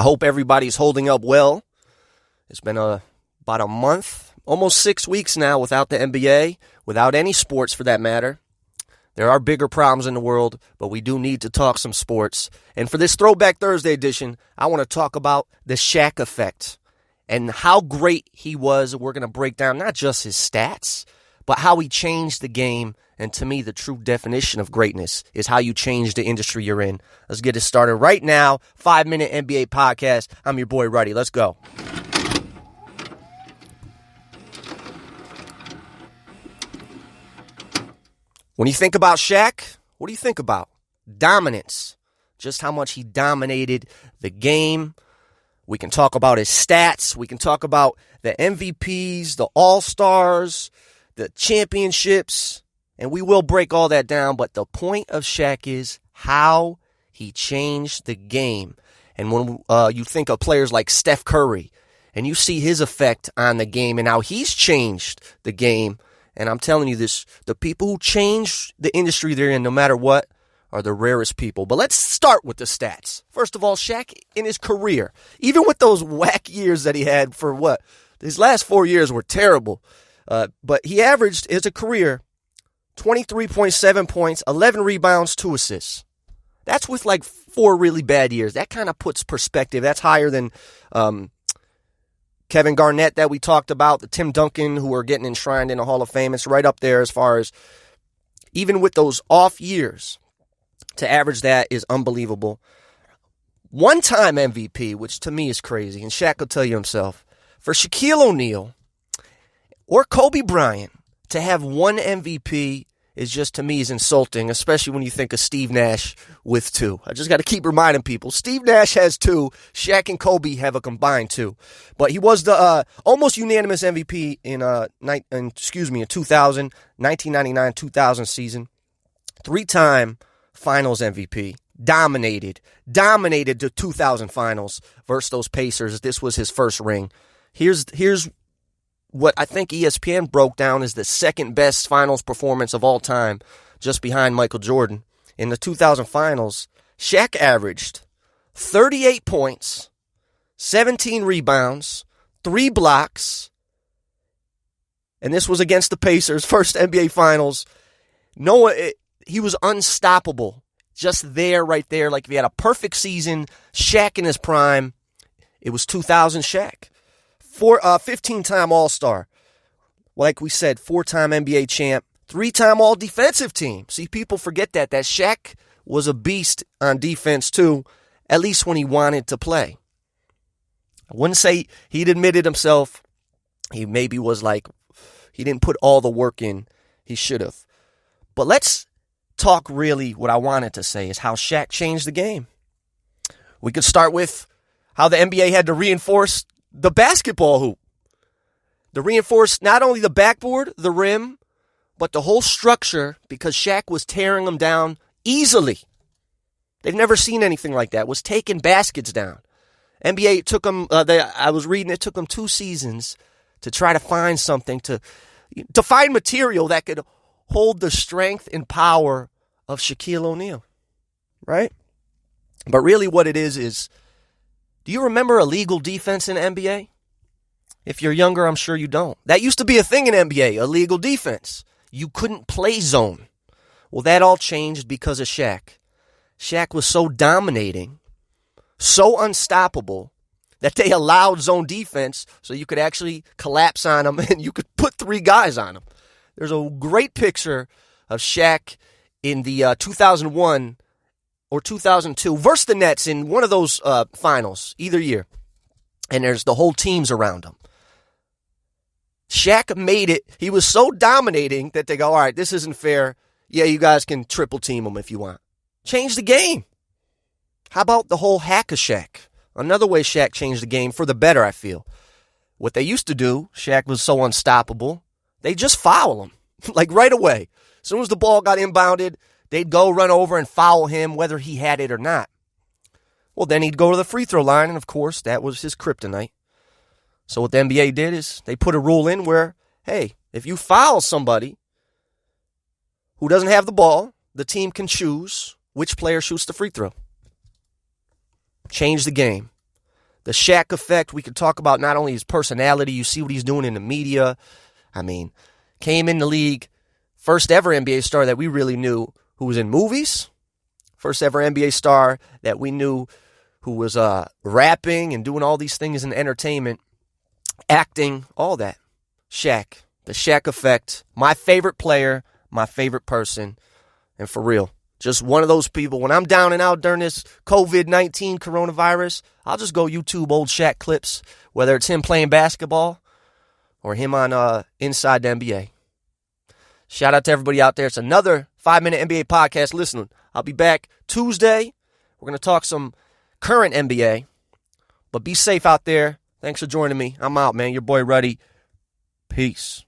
I hope everybody's holding up well. It's been about a month, almost 6 weeks now without the NBA, without any sports for that matter. There are bigger problems in the world, but we do need to talk some sports. And for this Throwback Thursday edition, I want to talk about the Shaq effect and how great he was. We're going to break down not just his stats, but how he changed the game. And to me, the true definition of greatness is how you change the industry you're in. Let's get it started right now. 5-Minute NBA Podcast. I'm your boy, Ruddy. Let's go. When you think about Shaq, what do you think about? Dominance. Just how much he dominated the game. We can talk about his stats. We can talk about the MVPs, the All-Stars, the championships. And we will break all that down, but the point of Shaq is how he changed the game. And when you think of players like Steph Curry, and you see his effect on the game and how he's changed the game, and I'm telling you this, the people who change the industry they're in, no matter what, are the rarest people. But let's start with the stats. First of all, Shaq in his career, even with those whack years that he had for what? His last 4 years were terrible. But he averaged, as a career, 23.7 points, 11 rebounds, 2 assists. That's with like 4 really bad years. That kind of puts perspective. That's higher than Kevin Garnett that we talked about, the Tim Duncan who are getting enshrined in the Hall of Fame. It's right up there as far as even with those off years. To average that is unbelievable. One-time MVP, which to me is crazy, and Shaq will tell you himself, for Shaquille O'Neal or Kobe Bryant to have one MVP is just, to me, is insulting, especially when you think of Steve Nash with 2. I just got to keep reminding people. Steve Nash has 2. Shaq and Kobe have a combined 2. But he was the almost unanimous MVP in 1999-2000 season. 3-time Finals MVP. Dominated the 2000 Finals versus those Pacers. This was his first ring. Here's what I think ESPN broke down as the second best finals performance of all time, just behind Michael Jordan. In the 2000 Finals, Shaq averaged 38 points, 17 rebounds, 3 blocks, and this was against the Pacers, first NBA Finals. He was unstoppable, just there, right there. Like if he had a perfect season, Shaq in his prime, it was 2000 Shaq. 15-time All-Star. Like we said, 4-time NBA champ, 3-time All-Defensive team. See, people forget that Shaq was a beast on defense too, at least when he wanted to play. I wouldn't say he'd admitted himself. He maybe was like, he didn't put all the work in he should have. But let's talk really what I wanted to say is how Shaq changed the game. We could start with how the NBA had to reinforce the basketball hoop. To reinforce not only the backboard, the rim, but the whole structure, because Shaq was tearing them down easily. They've never seen anything like that. Was taking baskets down. NBA took them, I was reading, it took them 2 seasons to try to find something, to find material that could hold the strength and power of Shaquille O'Neal. Right? But really what it is, do you remember illegal defense in the NBA? If you're younger, I'm sure you don't. That used to be a thing in NBA, illegal defense. You couldn't play zone. Well, that all changed because of Shaq. Shaq was so dominating, so unstoppable, that they allowed zone defense so you could actually collapse on him and you could put 3 guys on him. There's a great picture of Shaq in the 2001 or 2002 versus the Nets in one of those finals, either year. And there's the whole teams around him. Shaq made it. He was so dominating that they go, all right, this isn't fair. Yeah, you guys can triple team him if you want. Change the game. How about the whole hack of Shaq? Another way Shaq changed the game for the better, I feel. What they used to do, Shaq was so unstoppable, they just foul him, like right away. As soon as the ball got inbounded, they'd go run over and foul him whether he had it or not. Well, then he'd go to the free throw line, and of course, that was his kryptonite. So what the NBA did is they put a rule in where, hey, if you foul somebody who doesn't have the ball, the team can choose which player shoots the free throw. Change the game. The Shaq effect, we could talk about not only his personality, you see what he's doing in the media. I mean, came in the league, first ever NBA star that we really knew who was in movies. First ever NBA star that we knew who was rapping and doing all these things in entertainment, acting, all that. Shaq, the Shaq effect, my favorite player, my favorite person, and for real, just one of those people. When I'm down and out during this COVID-19 coronavirus, I'll just go YouTube old Shaq clips, whether it's him playing basketball or him on Inside the NBA. Shout out to everybody out there. It's another 5-minute NBA podcast. Listen, I'll be back Tuesday. We're going to talk some current NBA, but be safe out there. Thanks for joining me. I'm out, man. Your boy Ruddy. Peace.